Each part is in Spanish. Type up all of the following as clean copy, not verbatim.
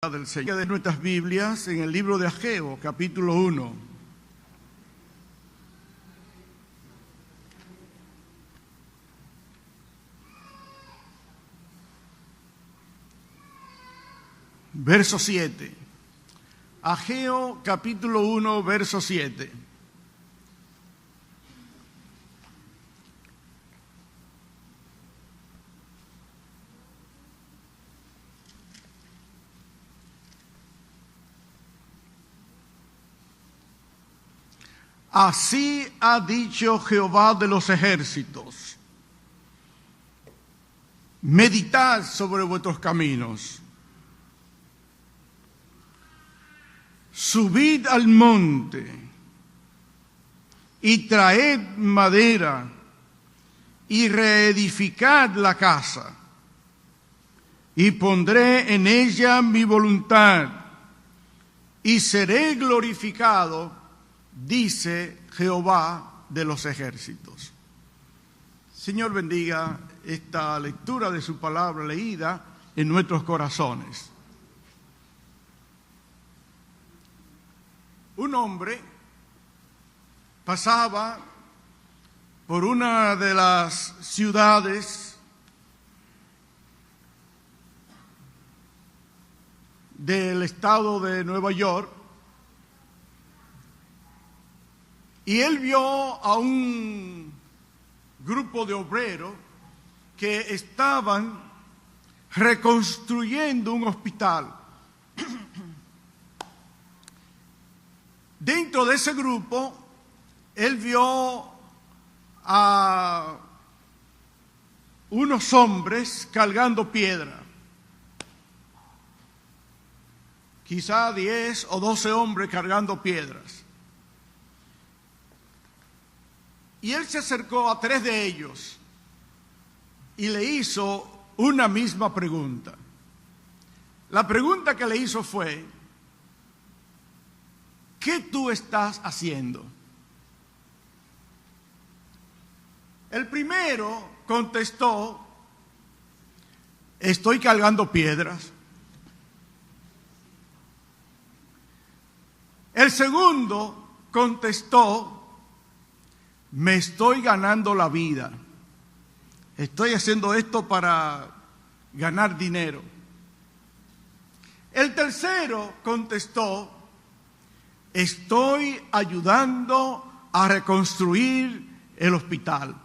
Del Señor de nuestras Biblias en el libro de Ageo, capítulo 1. Verso 7. Ageo, capítulo 1, verso 7. Así ha dicho Jehová de los ejércitos: meditad sobre vuestros caminos, subid al monte y traed madera y reedificad la casa, y pondré en ella mi voluntad y seré glorificado, dice Jehová de los ejércitos. Señor, bendiga esta lectura de su palabra leída en nuestros corazones. Un hombre pasaba por una de las ciudades del estado de Nueva York, y él vio a un grupo de obreros que estaban reconstruyendo un hospital. Dentro de ese grupo, él vio a unos hombres cargando piedra. Quizá 10 o 12 hombres cargando piedras. Y él se acercó a 3 de ellos y le hizo una misma pregunta. La pregunta que le hizo fue: ¿qué tú estás haciendo? El primero contestó: estoy cargando piedras. El segundo contestó: me estoy ganando la vida. Estoy haciendo esto para ganar dinero. El tercero contestó: estoy ayudando a reconstruir el hospital.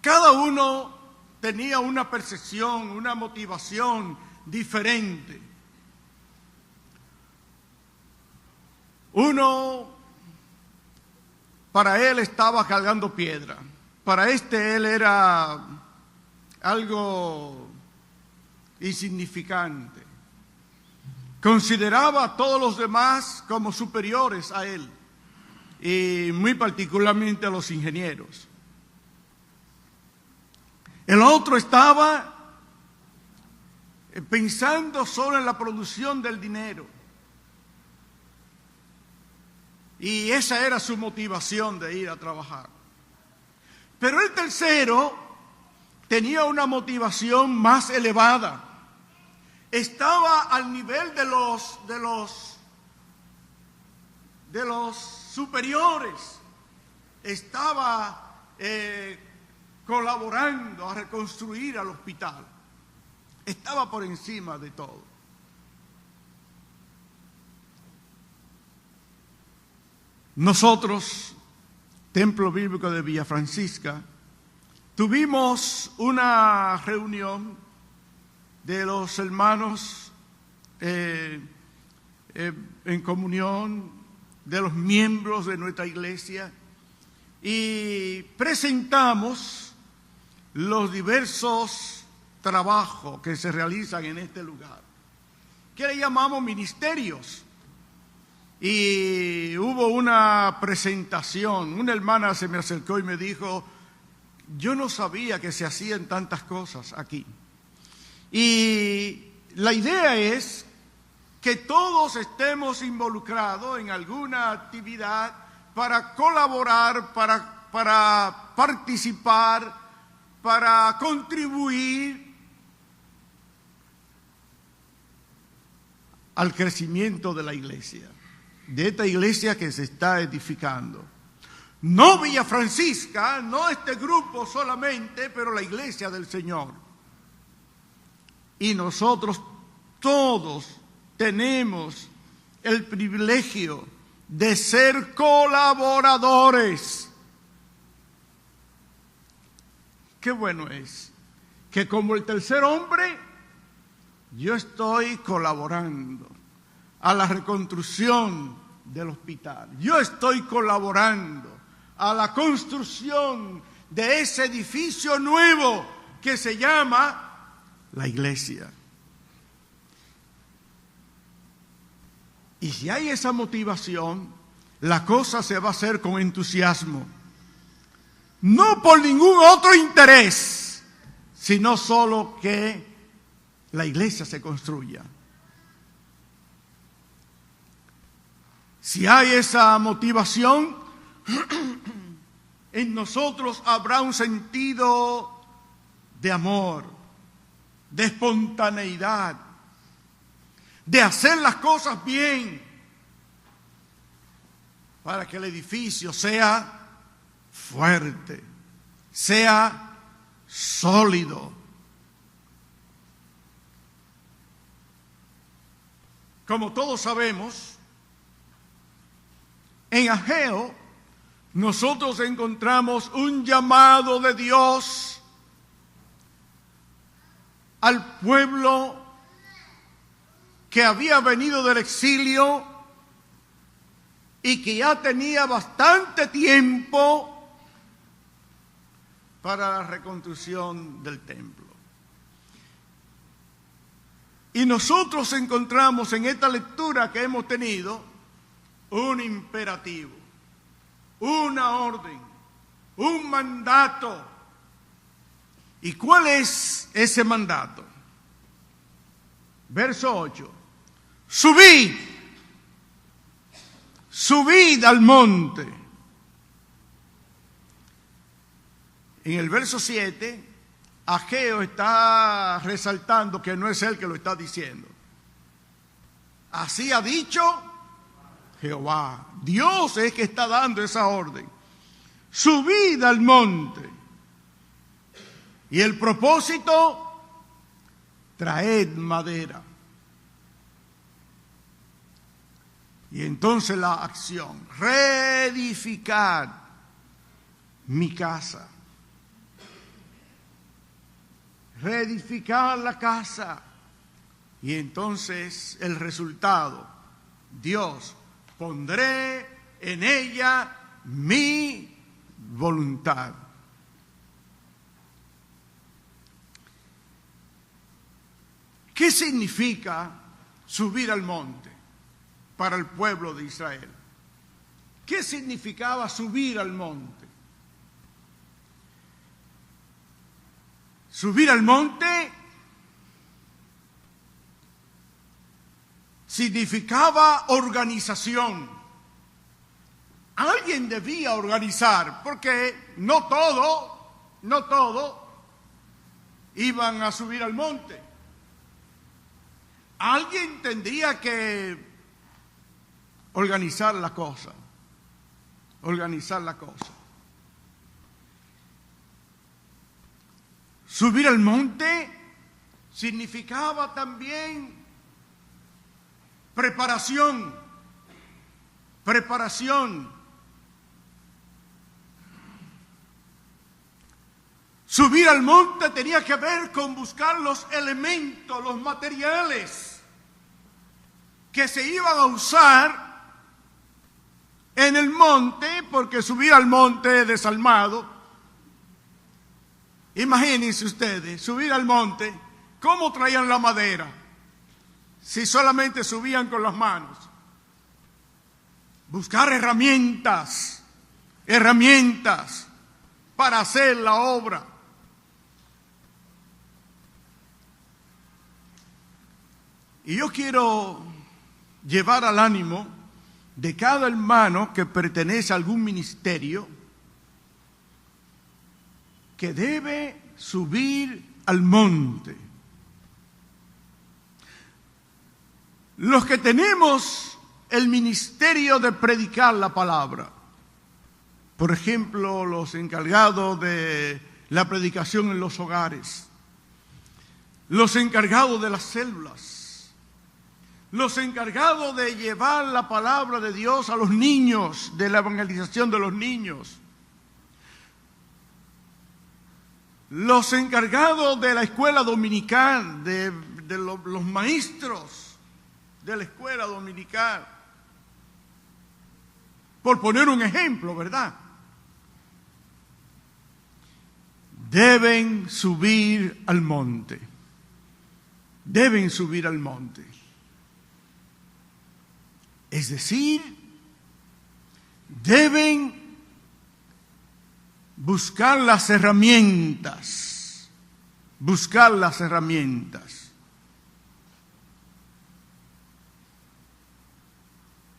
Cada uno tenía una percepción, una motivación diferente. Uno, para él estaba cargando piedra. Para él era algo insignificante. Consideraba a todos los demás como superiores a él, y muy particularmente a los ingenieros. El otro estaba pensando solo en la producción del dinero. Y esa era su motivación de ir a trabajar. Pero el tercero tenía una motivación más elevada. Estaba al nivel de los superiores. Estaba colaborando a reconstruir al hospital. Estaba por encima de todo. Nosotros, Templo Bíblico de Villa Francisca, tuvimos una reunión de los hermanos en comunión, de los miembros de nuestra iglesia, y presentamos los diversos trabajos que se realizan en este lugar, que le llamamos ministerios. Y hubo una presentación. Una hermana se me acercó y me dijo: yo no sabía que se hacían tantas cosas aquí. Y la idea es que todos estemos involucrados en alguna actividad para colaborar, para participar, para contribuir al crecimiento de la iglesia, de esta iglesia que se está edificando. No Villa Francisca, no este grupo solamente, pero la iglesia del Señor. Y nosotros todos tenemos el privilegio de ser colaboradores. Qué bueno es que como el tercer hombre, yo estoy colaborando a la reconstrucción del hospital. Yo estoy colaborando a la construcción de ese edificio nuevo que se llama la iglesia. Y si hay esa motivación, la cosa se va a hacer con entusiasmo. No por ningún otro interés, sino solo que la iglesia se construya. Si hay esa motivación, en nosotros habrá un sentido de amor, de espontaneidad, de hacer las cosas bien, para que el edificio sea fuerte, sea sólido. Como todos sabemos, en Ageo nosotros encontramos un llamado de Dios al pueblo que había venido del exilio y que ya tenía bastante tiempo para la reconstrucción del templo. Y nosotros encontramos en esta lectura que hemos tenido un imperativo, una orden, un mandato. ¿Y cuál es ese mandato? Verso 8. Subid al monte. En el verso 7, Ageo está resaltando que no es él que lo está diciendo. Así ha dicho Jehová. Dios es que está dando esa orden. Subid al monte. Y el propósito, traed madera. Y entonces la acción, reedificar mi casa. Reedificar la casa. Y entonces el resultado, Dios, pondré en ella mi voluntad. ¿Qué significa subir al monte para el pueblo de Israel? ¿Qué significaba subir al monte? Subir al monte significaba organización. Alguien debía organizar, porque no todos iban a subir al monte. Alguien tendría que organizar la cosa. Subir al monte significaba también preparación. Subir al monte tenía que ver con buscar los elementos, los materiales que se iban a usar en el monte, porque subir al monte desalmado. Imagínense ustedes, subir al monte, ¿cómo traían la madera? Si solamente subían con las manos. Buscar herramientas para hacer la obra. Y yo quiero llevar al ánimo de cada hermano que pertenece a algún ministerio que debe subir al monte. los que tenemos el ministerio de predicar la palabra, por ejemplo, los encargados de la predicación en los hogares, los encargados de las células, los encargados de llevar la palabra de Dios a los niños, de la evangelización de los niños, los encargados de la escuela dominical, de los maestros de la escuela dominical, por poner un ejemplo, ¿verdad? Deben subir al monte. Deben subir al monte. Es decir, deben buscar las herramientas. Buscar las herramientas.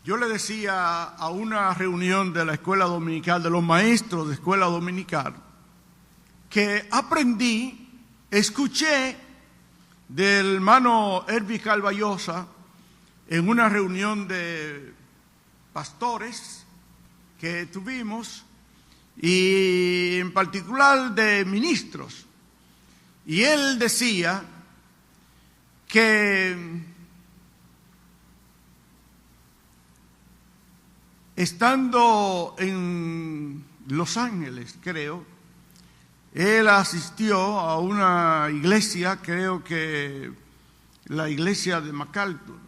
Yo le decía a una reunión de la escuela dominical, de los maestros de escuela dominical, que escuché del hermano Herbie Calvallosa en una reunión de pastores que tuvimos, y en particular de ministros. Y él decía que estando en Los Ángeles, creo, él asistió a una iglesia, creo que la iglesia de MacArthur.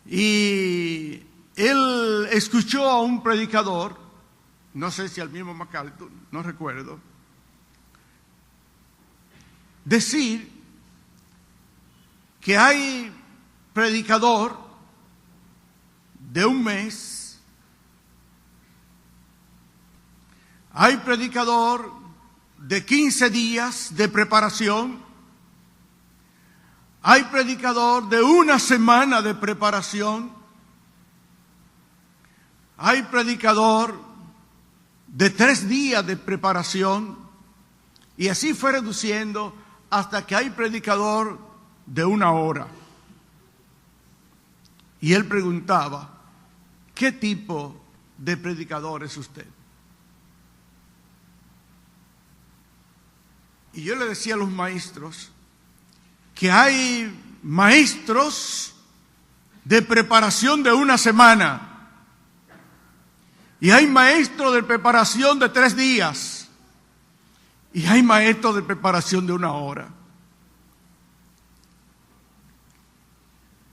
Y él escuchó a un predicador, no sé si al mismo MacArthur, no recuerdo, decir que hay predicador de un mes, hay predicador de 15 días de preparación, hay predicador de una semana de preparación, hay predicador de 3 días de preparación, y así fue reduciendo hasta que hay predicador de 1 hora. Y él preguntaba, ¿qué tipo de predicador es usted? Y yo le decía a los maestros que hay maestros de preparación de 1 semana y hay maestros de preparación de 3 días y hay maestros de preparación de 1 hora.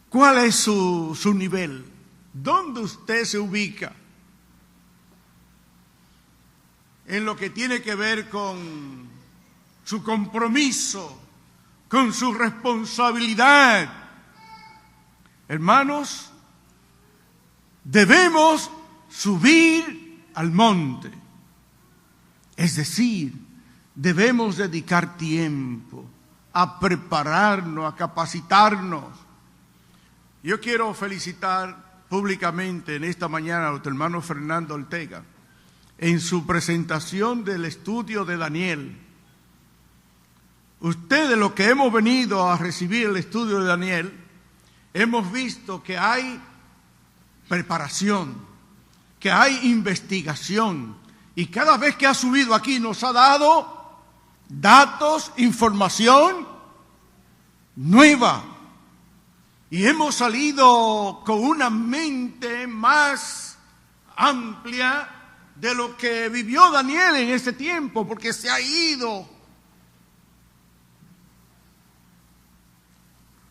¿Cuál es su nivel? ¿Dónde usted se ubica en lo que tiene que ver con su compromiso, con su responsabilidad? Hermanos, debemos subir al monte. Es decir, debemos dedicar tiempo a prepararnos, a capacitarnos. Yo quiero felicitar públicamente en esta mañana a nuestro hermano Fernando Ortega en su presentación del estudio de Daniel. Ustedes, los que hemos venido a recibir el estudio de Daniel, hemos visto que hay preparación, que hay investigación, y cada vez que ha subido aquí nos ha dado datos, información nueva, y hemos salido con una mente más amplia de lo que vivió Daniel en ese tiempo, porque se ha ido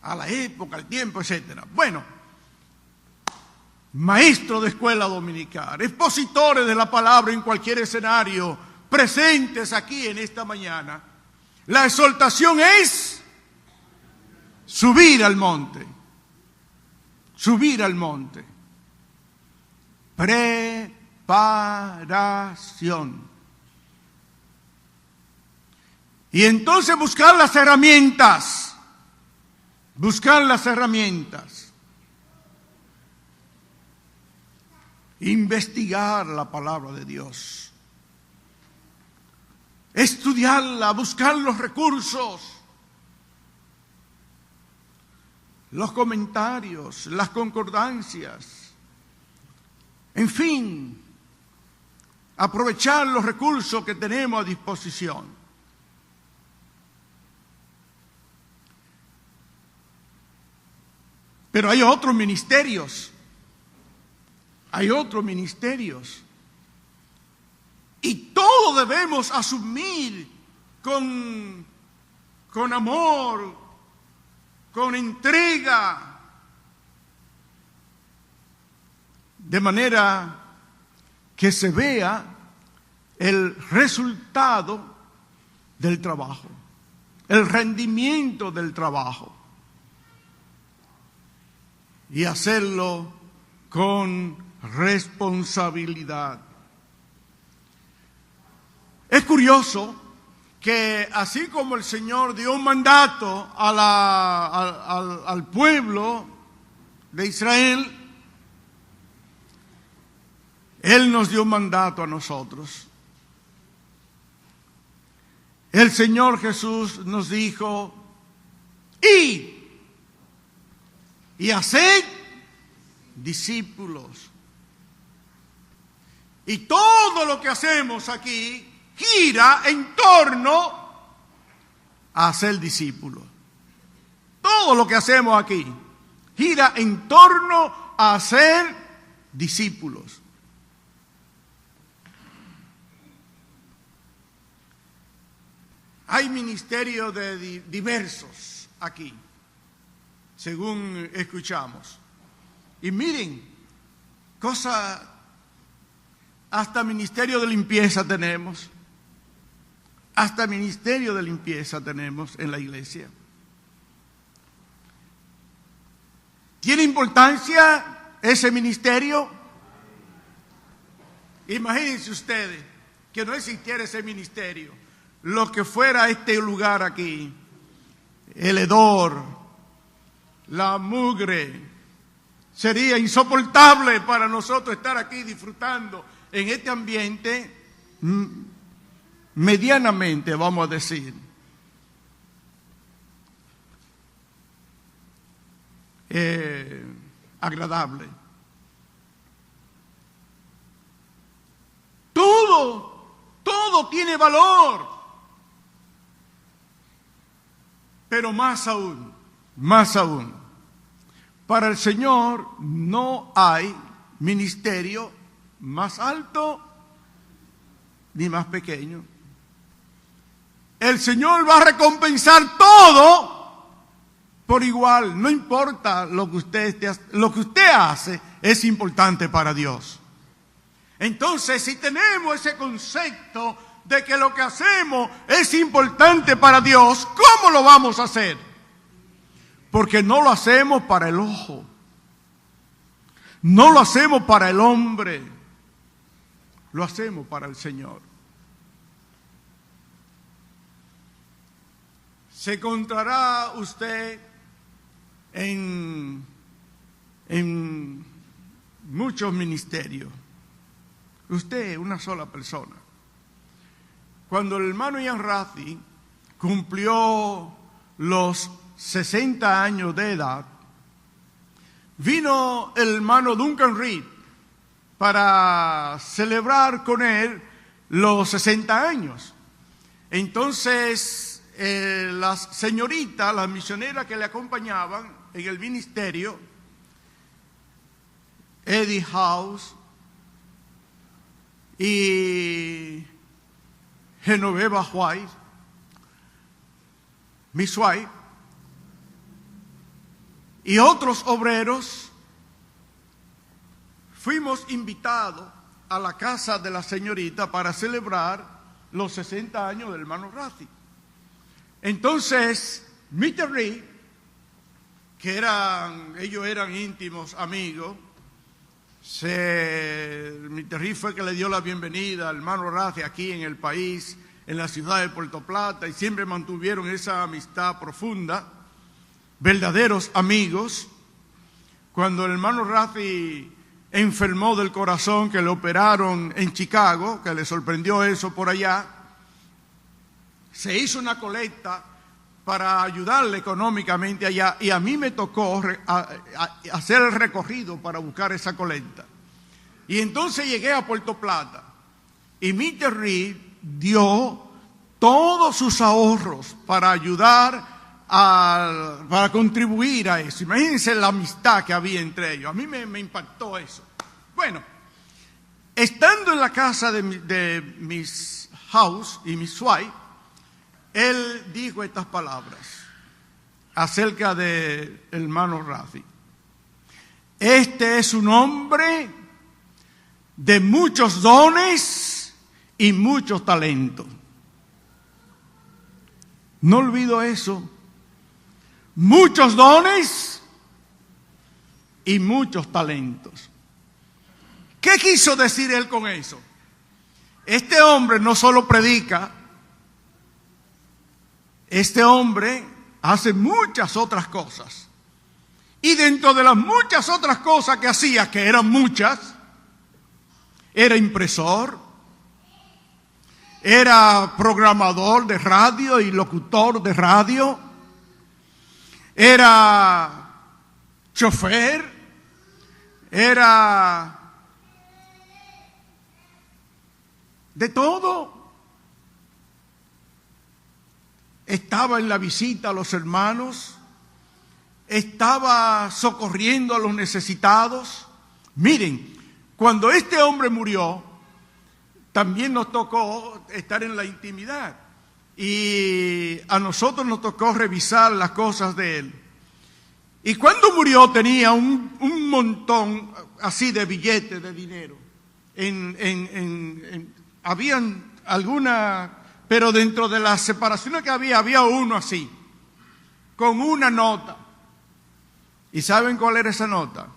a la época, al tiempo, etc. Bueno, maestros de escuela dominical, expositores de la palabra en cualquier escenario, presentes aquí en esta mañana, la exhortación es subir al monte. Subir al monte. Preparación. Y entonces buscar las herramientas. Buscar las herramientas. Investigar la palabra de Dios. Estudiarla, buscar los recursos. los comentarios, las concordancias, en fin, aprovechar los recursos que tenemos a disposición. Pero hay otros ministerios, y todo debemos asumir con amor, con entrega, de manera que se vea el resultado del trabajo, el rendimiento del trabajo, y hacerlo con responsabilidad. Es curioso que así como el Señor dio un mandato al pueblo de Israel, Él nos dio un mandato a nosotros. El Señor Jesús nos dijo: id y haced discípulos. Y todo lo que hacemos aquí gira en torno a ser discípulos. Todo lo que hacemos aquí gira en torno a ser discípulos. Hay ministerios diversos aquí, según escuchamos. Y miren, hasta ministerio de limpieza tenemos. Hasta ministerio de limpieza tenemos en la iglesia. ¿Tiene importancia ese ministerio? Imagínense ustedes que no existiera ese ministerio. Lo que fuera este lugar aquí, el hedor, la mugre, sería insoportable para nosotros estar aquí disfrutando en este ambiente medianamente, vamos a decir, agradable. Todo tiene valor. Pero más aún, para el Señor no hay ministerio más alto ni más pequeño. El Señor va a recompensar todo por igual. No importa lo que usted hace, es importante para Dios. Entonces, si tenemos ese concepto de que lo que hacemos es importante para Dios, ¿cómo lo vamos a hacer? Porque no lo hacemos para el ojo, no lo hacemos para el hombre, lo hacemos para el Señor. Se encontrará usted en muchos ministerios. Usted, una sola persona. Cuando el hermano Ian Rathi cumplió los 60 años de edad, vino el hermano Duncan Reed para celebrar con él los 60 años. Entonces, las señoritas, las misioneras que le acompañaban en el ministerio, Eddie House y Genoveva White, Miss White, y otros obreros, fuimos invitados a la casa de la señorita para celebrar los 60 años del hermano Rathi. Entonces, Mr. Reed, ellos eran íntimos amigos, Mr. Reed fue que le dio la bienvenida al hermano Rathi aquí en el país, en la ciudad de Puerto Plata, y siempre mantuvieron esa amistad profunda, verdaderos amigos. Cuando el hermano Rathi enfermó del corazón, que le operaron en Chicago, que le sorprendió eso por allá, se hizo una colecta para ayudarle económicamente allá, y a mí me tocó hacer el recorrido para buscar esa colecta. Y entonces llegué a Puerto Plata, y Mr. Reed dio todos sus ahorros para ayudar, para contribuir a eso. Imagínense la amistad que había entre ellos. A mí me impactó eso. Bueno, estando en la casa de Miss House y Miss White, él dijo estas palabras acerca del hermano Rafi. Este es un hombre de muchos dones y muchos talentos. No olvido eso. Muchos dones y muchos talentos. ¿Qué quiso decir él con eso? Este hombre no solo predica, este hombre hace muchas otras cosas. Y dentro de las muchas otras cosas que hacía, que eran muchas, era impresor, era programador de radio y locutor de radio, era chofer, era de todo. Estaba en la visita a los hermanos, estaba socorriendo a los necesitados. Miren, cuando este hombre murió, también nos tocó estar en la intimidad y a nosotros nos tocó revisar las cosas de él. Y cuando murió tenía un montón así de billetes de dinero. Habían algunas, pero dentro de las separaciones que había uno así, con una nota. ¿Y saben cuál era esa nota?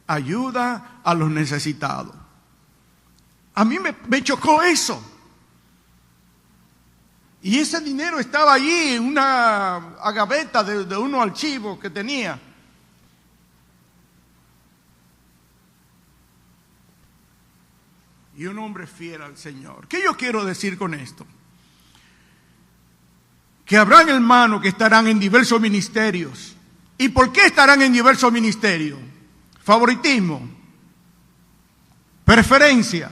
Ayuda a los necesitados. A mí me chocó eso. Y ese dinero estaba allí en una gaveta de unos archivos que tenía. Y un hombre fiel al Señor. ¿Qué yo quiero decir con esto? Que habrán hermanos que estarán en diversos ministerios. ¿Y por qué estarán en diversos ministerios? Favoritismo, preferencia.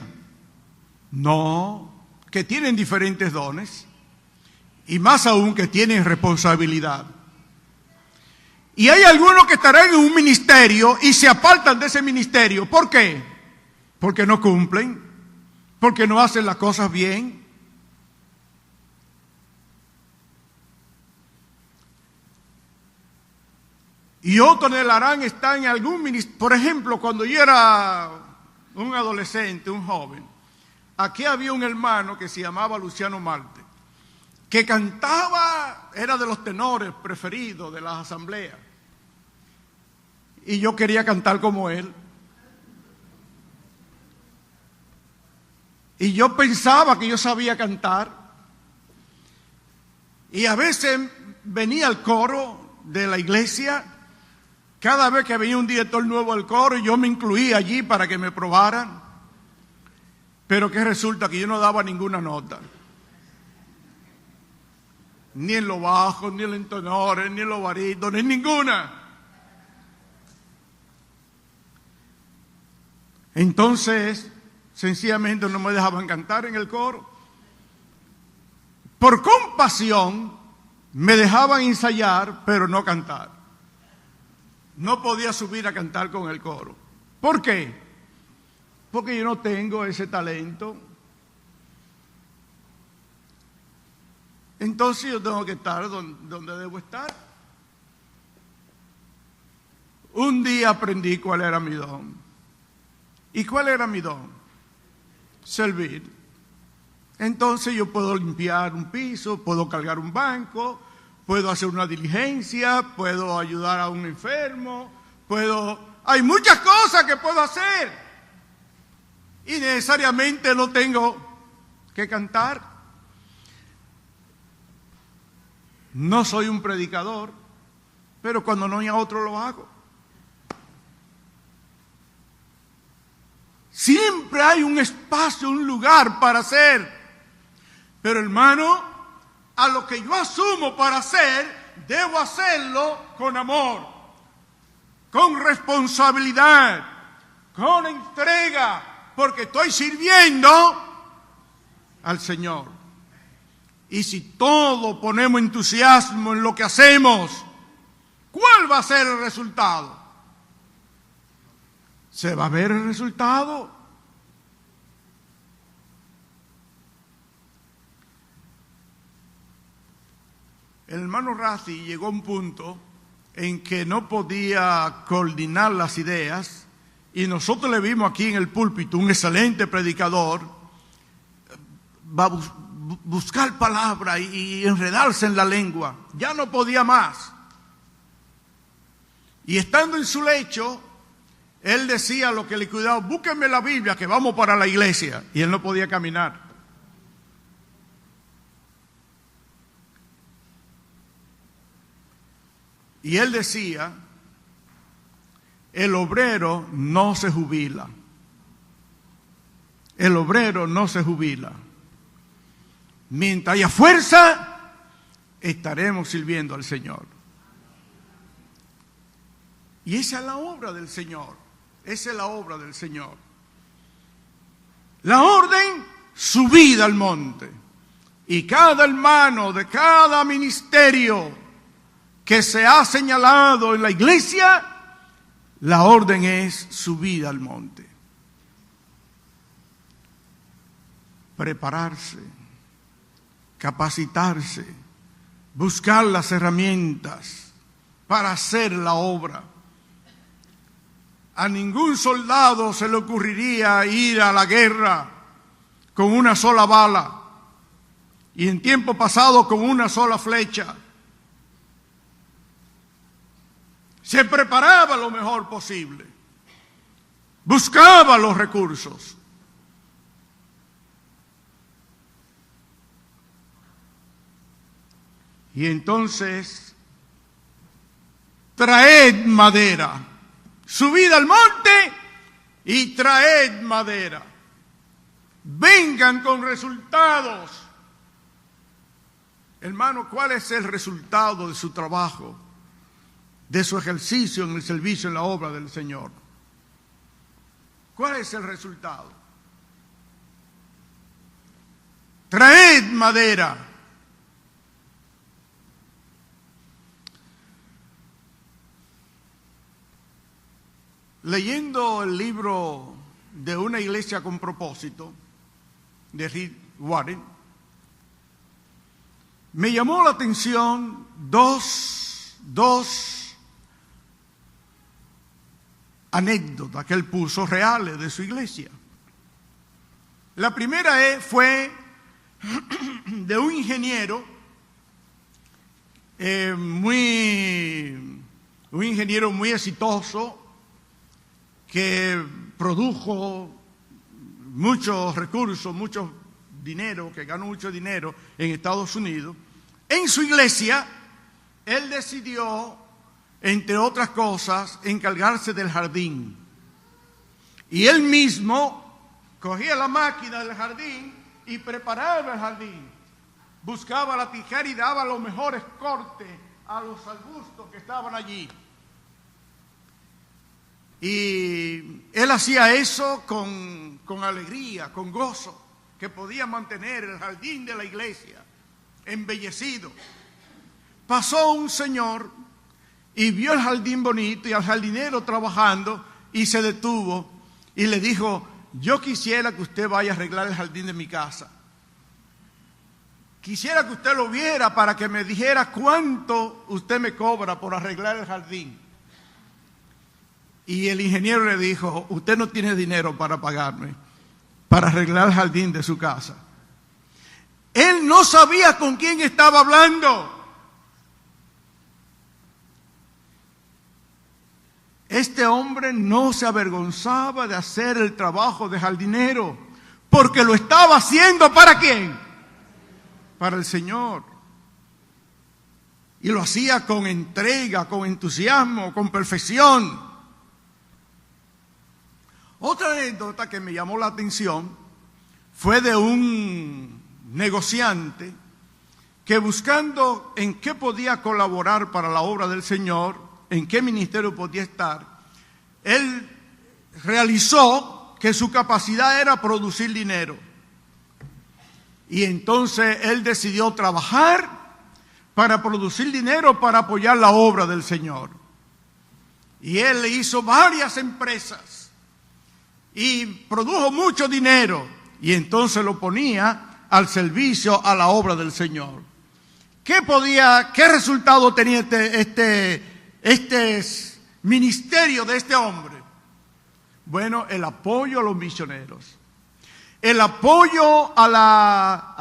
No, que tienen diferentes dones y más aún que tienen responsabilidad. Y hay algunos que estarán en un ministerio y se apartan de ese ministerio. ¿Por qué? Porque no cumplen, porque no hacen las cosas bien. Y otros anhelarán estar en algún ministerio. Por ejemplo, cuando yo era un adolescente, un joven, aquí había un hermano que se llamaba Luciano Marte, que cantaba, era de los tenores preferidos de las asambleas. Y yo quería cantar como él. Y yo pensaba que yo sabía cantar. Y a veces venía al coro de la iglesia. Cada vez que venía un director nuevo al coro, yo me incluía allí para que me probaran. Pero que resulta que yo no daba ninguna nota. Ni en lo bajo, ni en los tenores, ni en los barítonos, ni ninguna. Entonces, sencillamente no me dejaban cantar en el coro. Por compasión, me dejaban ensayar, pero no cantar. No podía subir a cantar con el coro. ¿Por qué? Porque yo no tengo ese talento. Entonces yo tengo que estar donde debo estar. Un día aprendí cuál era mi don. ¿Y cuál era mi don? Servir. Entonces yo puedo limpiar un piso, puedo cargar un banco, puedo hacer una diligencia, puedo ayudar a un enfermo, hay muchas cosas que puedo hacer. Y necesariamente no tengo que cantar. No soy un predicador, pero cuando no hay otro lo hago. Siempre hay un espacio, un lugar para hacer. Pero hermano, a lo que yo asumo para hacer, debo hacerlo con amor, con responsabilidad, con entrega, porque estoy sirviendo al Señor. Y si todos ponemos entusiasmo en lo que hacemos, ¿cuál va a ser el resultado? ¿Se va a ver el resultado? El hermano Razi llegó a un punto en que no podía coordinar las ideas, y nosotros le vimos aquí en el púlpito un excelente predicador, va a buscar palabras y enredarse en la lengua. Ya no podía más. Y estando en su lecho, él decía a los que le cuidaban: búsquenme la Biblia, que vamos para la iglesia. Y él no podía caminar. Y él decía: el obrero no se jubila. El obrero no se jubila. Mientras haya fuerza, estaremos sirviendo al Señor. Y esa es la obra del Señor. Esa es la obra del Señor. La orden, subida al monte. Y cada hermano de cada ministerio que se ha señalado en la iglesia, la orden es subida al monte. Prepararse, capacitarse, buscar las herramientas para hacer la obra. A ningún soldado se le ocurriría ir a la guerra con una sola bala y en tiempo pasado con una sola flecha. Se preparaba lo mejor posible, buscaba los recursos. Y entonces, traed madera. Subid al monte y traed madera. Vengan con resultados. Hermano, ¿cuál es el resultado de su trabajo, de su ejercicio en el servicio, en la obra del Señor? ¿Cuál es el resultado? Traed madera. Leyendo el libro de Una iglesia con propósito, de Rick Warren, me llamó la atención dos anécdotas que él puso reales de su iglesia. La primera fue de un ingeniero muy exitoso, que produjo muchos recursos, mucho dinero, que ganó mucho dinero en Estados Unidos. En su iglesia, él decidió, entre otras cosas, encargarse del jardín. Y él mismo cogía la máquina del jardín y preparaba el jardín. Buscaba la tijera y daba los mejores cortes a los arbustos que estaban allí. Y él hacía eso con alegría, con gozo, que podía mantener el jardín de la iglesia embellecido. Pasó un señor y vio el jardín bonito y al jardinero trabajando, y se detuvo y le dijo: yo quisiera que usted vaya a arreglar el jardín de mi casa. Quisiera que usted lo viera para que me dijera cuánto usted me cobra por arreglar el jardín. Y el ingeniero le dijo: usted no tiene dinero para pagarme para arreglar el jardín de su casa. Él no sabía con quién estaba hablando. Este hombre no se avergonzaba de hacer el trabajo de jardinero, porque lo estaba haciendo ¿para quién? Para el Señor. Y lo hacía con entrega, con entusiasmo, con perfección. Otra anécdota que me llamó la atención fue de un negociante que buscando en qué podía colaborar para la obra del Señor, en qué ministerio podía estar, él realizó que su capacidad era producir dinero. Y entonces él decidió trabajar para producir dinero para apoyar la obra del Señor. Y él le hizo varias empresas y produjo mucho dinero y entonces lo ponía al servicio a la obra del Señor. ¿Qué resultado tenía este ministerio de este hombre? Bueno, el apoyo a los misioneros, el apoyo a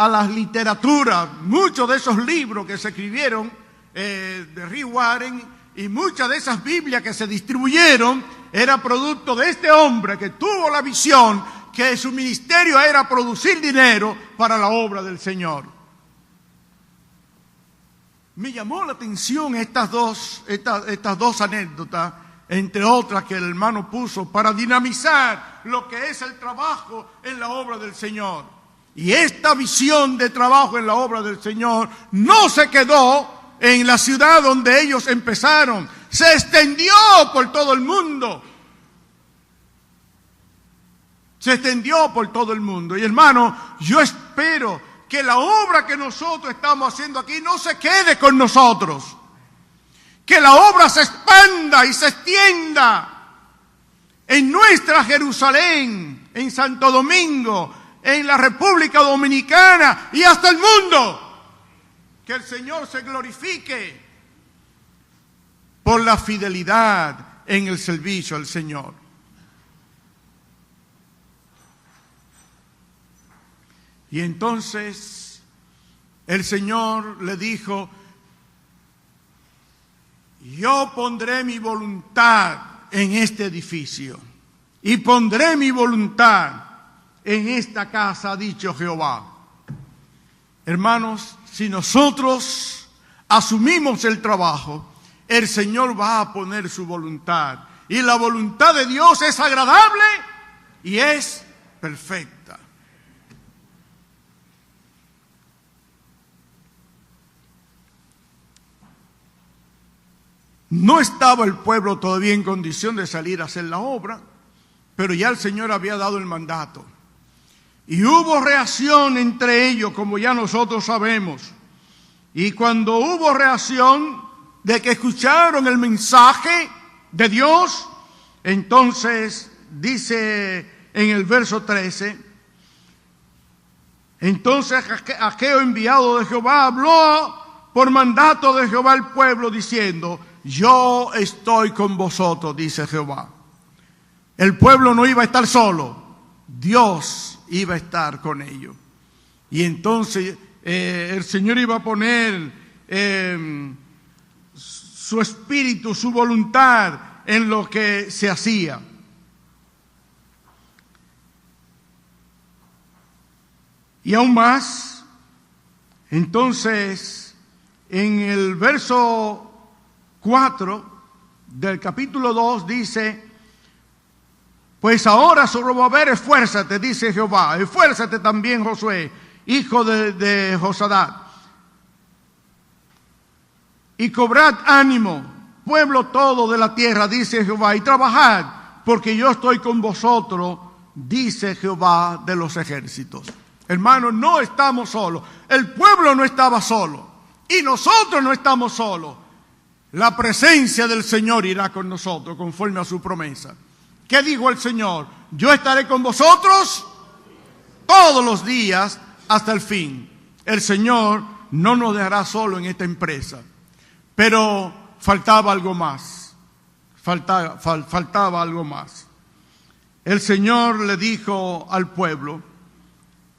las literaturas. Muchos de esos libros que se escribieron de Rick Warren y muchas de esas Biblias que se distribuyeron era producto de este hombre que tuvo la visión que su ministerio era producir dinero para la obra del Señor. Me llamó la atención estas dos anécdotas, entre otras que el hermano puso para dinamizar lo que es el trabajo en la obra del Señor. Y esta visión de trabajo en la obra del Señor no se quedó en la ciudad donde ellos empezaron, se extendió por todo el mundo. Se extendió por todo el mundo. Y hermano, yo espero que la obra que nosotros estamos haciendo aquí no se quede con nosotros. Que la obra se expanda y se extienda en nuestra Jerusalén, en Santo Domingo, en la República Dominicana y hasta el mundo. Que el Señor se glorifique por la fidelidad en el servicio al Señor. Y entonces el Señor le dijo: yo pondré mi voluntad en este edificio y pondré mi voluntad en esta casa, ha dicho Jehová. Hermanos, si nosotros asumimos el trabajo, el Señor va a poner su voluntad. Y la voluntad de Dios es agradable y es perfecta. No estaba el pueblo todavía en condición de salir a hacer la obra, pero ya el Señor había dado el mandato. Y hubo reacción entre ellos, como ya nosotros sabemos. Y cuando hubo reacción de que escucharon el mensaje de Dios, entonces dice en el verso 13, entonces Ageo, enviado de Jehová, habló por mandato de Jehová al pueblo diciendo: yo estoy con vosotros, dice Jehová. El pueblo no iba a estar solo, Dios iba a estar con ellos. Y entonces el Señor iba a poner su espíritu, su voluntad en lo que se hacía. Y aún más, entonces, en el verso 4 del capítulo 2 dice: pues ahora, Zorobabel, esfuérzate, dice Jehová, esfuérzate también, Josué, hijo de Josadat, y cobrad ánimo, pueblo todo de la tierra, dice Jehová, y trabajad, porque yo estoy con vosotros, dice Jehová de los ejércitos. Hermanos, no estamos solos, el pueblo no estaba solo, y nosotros no estamos solos. La presencia del Señor irá con nosotros conforme a su promesa. ¿Qué dijo el Señor? Yo estaré con vosotros todos los días hasta el fin. El Señor no nos dejará solo en esta empresa. Pero faltaba algo más. Faltaba algo más. El Señor le dijo al pueblo: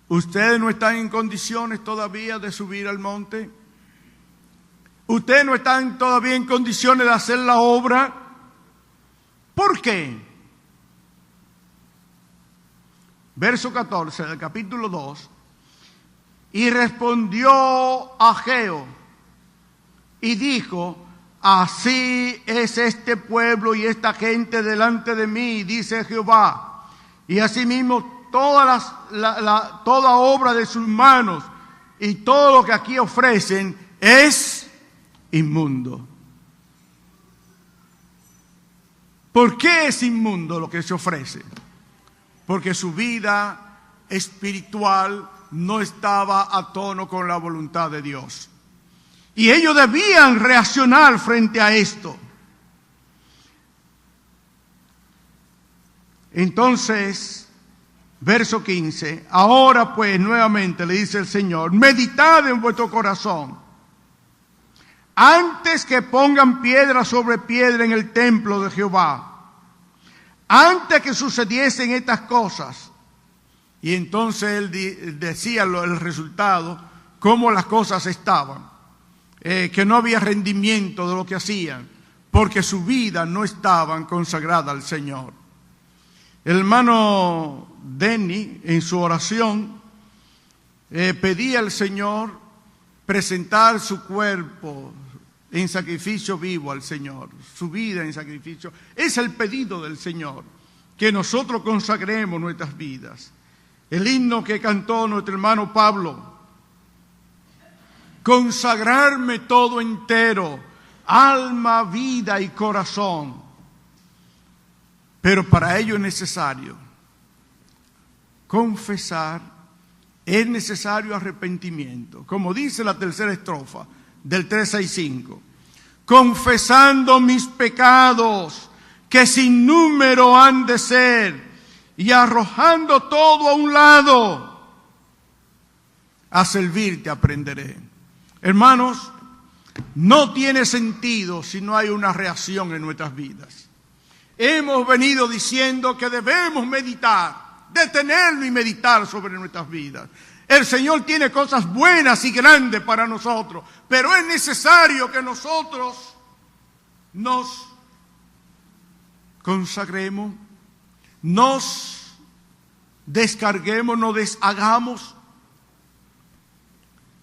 ustedes no están en condiciones todavía de subir al monte. Ustedes no están todavía en condiciones de hacer la obra. ¿Por qué? Verso 14 del capítulo 2. Y respondió Ageo y dijo: así es este pueblo y esta gente delante de mí, dice Jehová. Y asimismo toda obra de sus manos y todo lo que aquí ofrecen es inmundo. ¿Por qué es inmundo lo que se ofrece? Porque su vida espiritual no estaba a tono con la voluntad de Dios. Y ellos debían reaccionar frente a esto. Entonces, verso 15, ahora pues nuevamente le dice el Señor, meditad en vuestro corazón, antes que pongan piedra sobre piedra en el templo de Jehová, antes que sucediesen estas cosas. Y entonces él decía el resultado, cómo las cosas estaban, que no había rendimiento de lo que hacían, porque su vida no estaba consagrada al Señor. El hermano Denny, en su oración, pedía al Señor presentar su cuerpo en sacrificio vivo al Señor, su vida en sacrificio. Es el pedido del Señor, que nosotros consagremos nuestras vidas. El himno que cantó nuestro hermano Pablo, consagrarme todo entero, alma, vida y corazón. Pero para ello es necesario confesar, es necesario arrepentimiento. Como dice la tercera estrofa del 365. Confesando mis pecados, que sin número han de ser, y arrojando todo a un lado, a servirte aprenderé. Hermanos, no tiene sentido si no hay una reacción en nuestras vidas. Hemos venido diciendo que debemos meditar, detenerlo y meditar sobre nuestras vidas. El Señor tiene cosas buenas y grandes para nosotros, pero es necesario que nosotros nos consagremos, nos descarguemos, nos deshagamos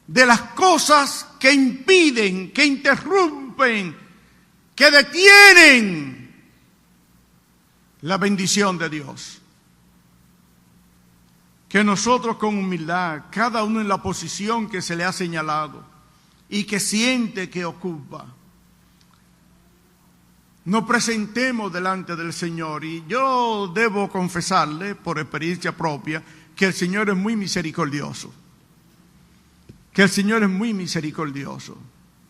de las cosas que impiden, que interrumpen, que detienen la bendición de Dios. Que nosotros con humildad, cada uno en la posición que se le ha señalado y que siente que ocupa, nos presentemos delante del Señor. Y yo debo confesarle, por experiencia propia, que el Señor es muy misericordioso. Que el Señor es muy misericordioso.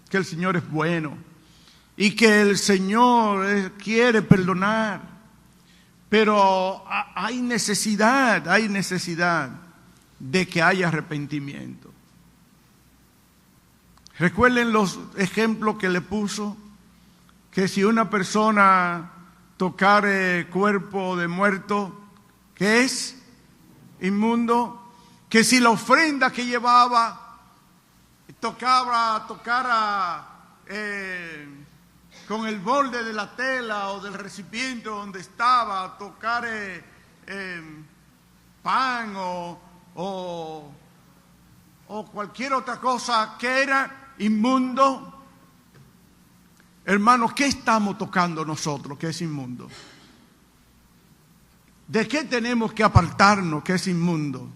Que el Señor es bueno. Y que el Señor quiere perdonar. Pero hay necesidad de que haya arrepentimiento. Recuerden los ejemplos que le puso, que si una persona tocare cuerpo de muerto, ¿qué es? Inmundo. Que si la ofrenda que llevaba tocara con el borde de la tela o del recipiente donde estaba, tocar pan o cualquier otra cosa que era inmundo. Hermanos, ¿qué estamos tocando nosotros que es inmundo? ¿De qué tenemos que apartarnos que es inmundo?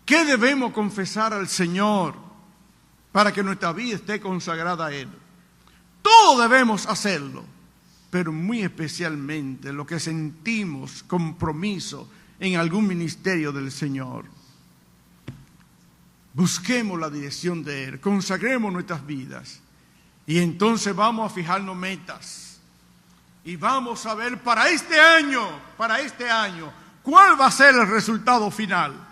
¿Qué debemos confesar al Señor para que nuestra vida esté consagrada a Él? Todo debemos hacerlo, pero muy especialmente lo que sentimos compromiso en algún ministerio del Señor. Busquemos la dirección de Él, consagremos nuestras vidas y entonces vamos a fijarnos metas y vamos a ver para este año, cuál va a ser el resultado final.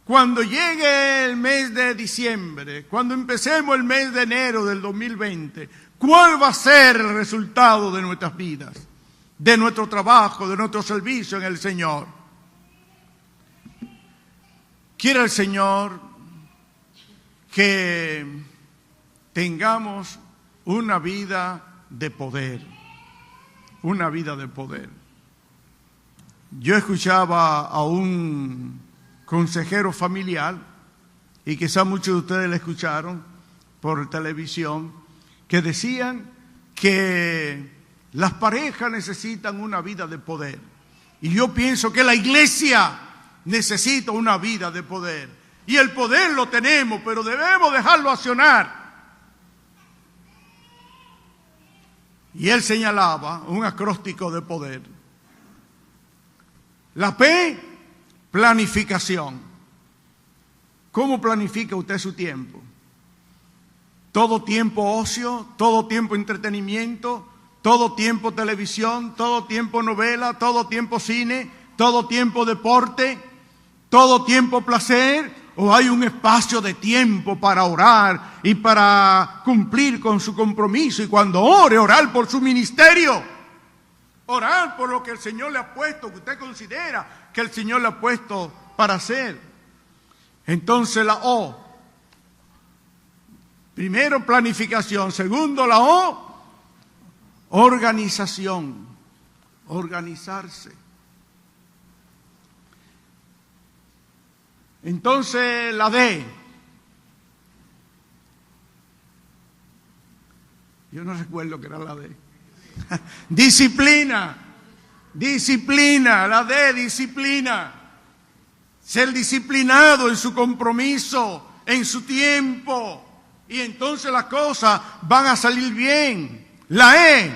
Cuando llegue el mes de diciembre, cuando empecemos el mes de enero del 2020, ¿cuál va a ser el resultado de nuestras vidas, de nuestro trabajo, de nuestro servicio en el Señor? Quiere el Señor que tengamos una vida de poder, una vida de poder. Yo escuchaba a un consejero familiar, y quizá muchos de ustedes le escucharon por televisión, que decían que las parejas necesitan una vida de poder. Y yo pienso que la iglesia necesita una vida de poder. Y el poder lo tenemos, pero debemos dejarlo accionar. Y él señalaba un acróstico de poder. La P, planificación. ¿Cómo planifica usted su tiempo? Todo tiempo ocio, todo tiempo entretenimiento, todo tiempo televisión, todo tiempo novela, todo tiempo cine, todo tiempo deporte, todo tiempo placer. ¿O hay un espacio de tiempo para orar y para cumplir con su compromiso? Y cuando ore, orar por su ministerio. Orar por lo que el Señor le ha puesto, que usted considera que el Señor le ha puesto para hacer. Entonces la O. Primero, planificación. Segundo, la O, organización. Organizarse. Entonces la D. Yo no recuerdo que era la D. Disciplina. Disciplina. La D, disciplina. Ser disciplinado en su compromiso, en su tiempo. Y entonces las cosas van a salir bien. La E.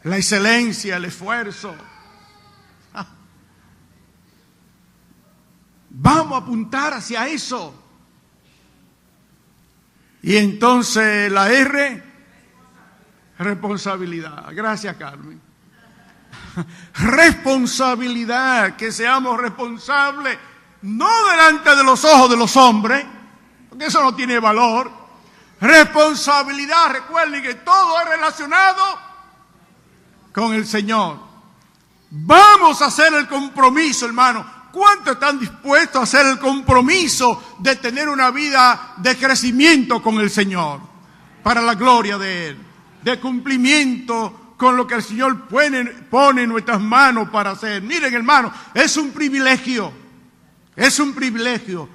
La excelencia, el esfuerzo. Vamos a apuntar hacia eso. Y entonces la R, responsabilidad. Gracias, Carmen. Responsabilidad, que seamos responsables, no delante de los ojos de los hombres, porque eso no tiene valor. Responsabilidad, recuerden que todo es relacionado con el Señor. Vamos a hacer el compromiso, hermano. ¿Cuántos están dispuestos a hacer el compromiso de tener una vida de crecimiento con el Señor? Para la gloria de Él. De cumplimiento con lo que el Señor pone en nuestras manos para hacer. Miren, hermano, es un privilegio. Es un privilegio.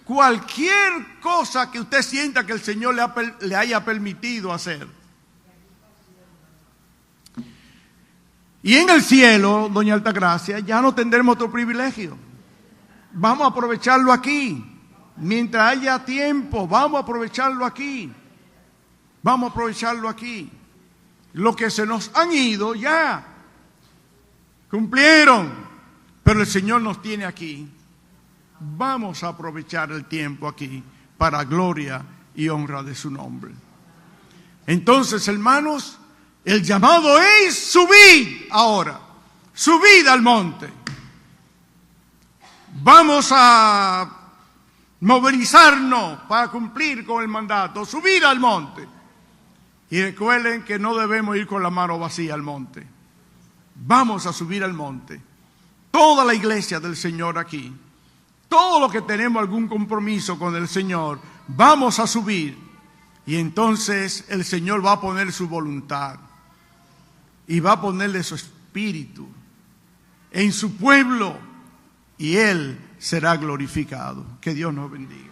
Cualquier cosa que usted sienta que el Señor le haya permitido hacer. Y en el cielo, doña Altagracia, ya no tendremos otro privilegio. Vamos a aprovecharlo aquí. Mientras haya tiempo, vamos a aprovecharlo aquí. Vamos a aprovecharlo aquí. Los que se nos han ido ya cumplieron, pero el Señor nos tiene aquí. Vamos a aprovechar el tiempo aquí para gloria y honra de su nombre. Entonces, hermanos, el llamado es subir ahora, subid al monte. Vamos a movilizarnos para cumplir con el mandato, subir al monte. Y recuerden que no debemos ir con la mano vacía al monte. Vamos a subir al monte. Toda la iglesia del Señor aquí, todo lo que tenemos algún compromiso con el Señor, vamos a subir. Y entonces el Señor va a poner su voluntad y va a ponerle su espíritu en su pueblo y Él será glorificado. Que Dios nos bendiga.